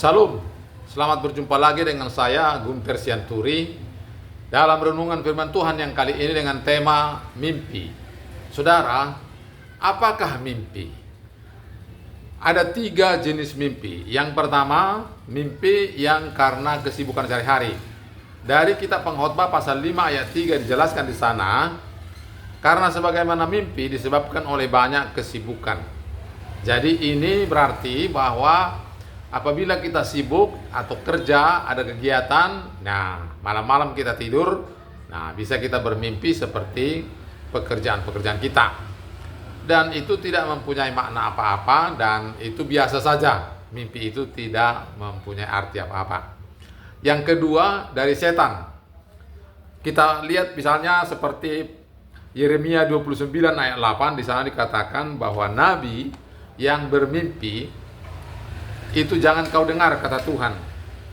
Salam, selamat berjumpa lagi dengan saya Gunter Sianturi dalam renungan firman Tuhan yang kali ini dengan tema mimpi. Saudara, apakah mimpi? Ada 3 jenis mimpi. Yang pertama, mimpi yang karena kesibukan sehari-hari. Dari kitab Pengkhotbah pasal 5 ayat 3 dijelaskan di sana, karena sebagaimana mimpi disebabkan oleh banyak kesibukan. Jadi ini berarti bahwa apabila kita sibuk atau kerja, ada kegiatan, nah malam-malam kita tidur, nah bisa kita bermimpi seperti pekerjaan-pekerjaan kita. Dan itu tidak mempunyai makna apa-apa dan itu biasa saja. Mimpi itu tidak mempunyai arti apa-apa. Yang kedua, dari setan. Kita lihat misalnya seperti Yeremia 29 ayat 8, di sana dikatakan bahwa nabi yang bermimpi itu jangan kau dengar, kata Tuhan.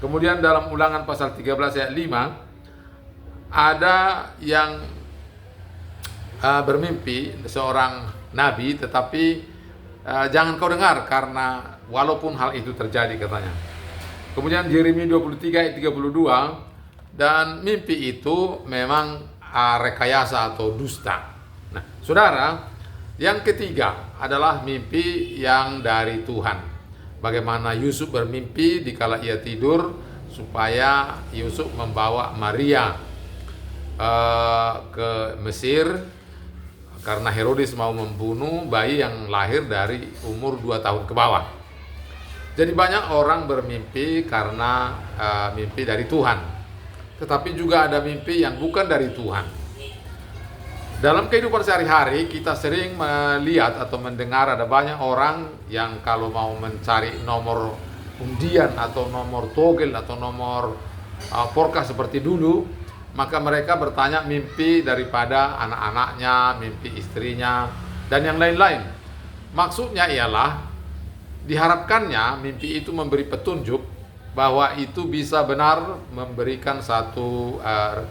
Kemudian dalam Ulangan pasal 13 ayat 5 ada yang bermimpi seorang nabi, tetapi jangan kau dengar karena walaupun hal itu terjadi, katanya. Kemudian Yeremia 23 ayat 32, dan mimpi itu memang rekayasa atau dusta. Nah, saudara, yang ketiga adalah mimpi yang dari Tuhan. Bagaimana Yusuf bermimpi dikala ia tidur supaya Yusuf membawa Maria ke Mesir karena Herodes mau membunuh bayi yang lahir dari umur 2 tahun ke bawah. Jadi banyak orang bermimpi karena mimpi dari Tuhan. Tetapi juga ada mimpi yang bukan dari Tuhan. Dalam kehidupan sehari-hari kita sering melihat atau mendengar ada banyak orang yang kalau mau mencari nomor undian atau nomor togel atau nomor porka seperti dulu, maka mereka bertanya mimpi daripada anak-anaknya, mimpi istrinya, dan yang lain-lain. Maksudnya ialah diharapkannya mimpi itu memberi petunjuk bahwa itu bisa benar memberikan satu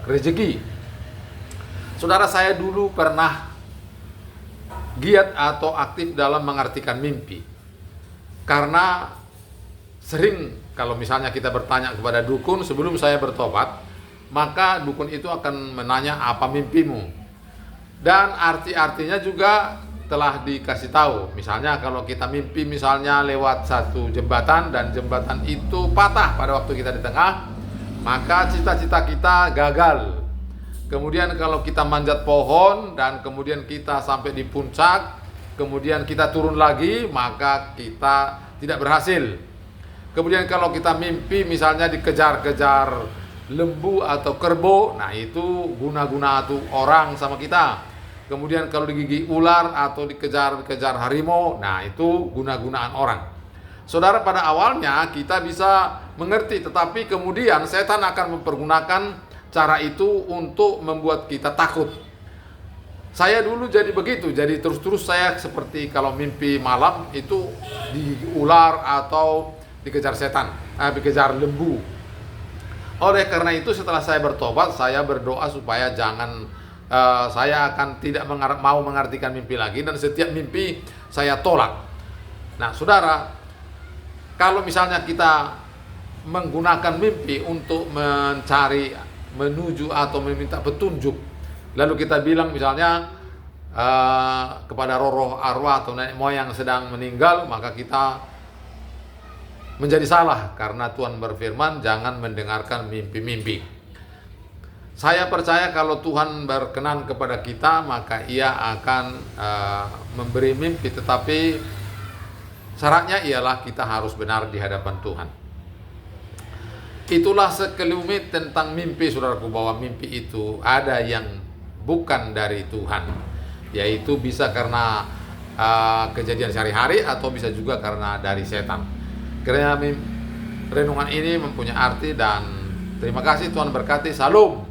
rezeki. Saudara, saya dulu pernah giat atau aktif dalam mengartikan mimpi. Karena sering kalau misalnya kita bertanya kepada dukun sebelum saya bertobat, maka dukun itu akan menanya apa mimpimu. Dan arti-artinya juga telah dikasih tahu. Misalnya kalau kita mimpi misalnya lewat satu jembatan dan jembatan itu patah pada waktu kita di tengah, maka cita-cita kita gagal. Kemudian kalau kita manjat pohon dan kemudian kita sampai di puncak, kemudian kita turun lagi, maka kita tidak berhasil. Kemudian kalau kita mimpi misalnya dikejar-kejar lembu atau kerbau, nah itu guna-guna tuh orang sama kita. Kemudian kalau digigit ular atau dikejar-kejar harimau, nah itu guna-gunaan orang. Saudara, pada awalnya kita bisa mengerti, tetapi kemudian setan akan mempergunakan cara itu untuk membuat kita takut. Saya dulu jadi begitu, jadi terus-terus saya seperti kalau mimpi malam itu diular atau dikejar setan, dikejar lembu. Oleh karena itu setelah saya bertobat, saya berdoa supaya jangan saya akan tidak mau mengartikan mimpi lagi, dan setiap mimpi saya tolak. Nah, saudara, kalau misalnya kita menggunakan mimpi untuk menuju atau meminta petunjuk, lalu kita bilang misalnya kepada roh arwah atau nenek moyang sedang meninggal, maka kita menjadi salah karena Tuhan berfirman jangan mendengarkan mimpi-mimpi. Saya percaya kalau Tuhan berkenan kepada kita, maka Ia akan memberi mimpi, tetapi syaratnya ialah kita harus benar di hadapan Tuhan. Itulah sekelumit tentang mimpi, saudaraku, bahwa mimpi itu ada yang bukan dari Tuhan, yaitu bisa karena kejadian sehari-hari atau bisa juga karena dari setan. Kiranya renungan ini mempunyai arti, dan terima kasih, Tuhan berkati. Salam.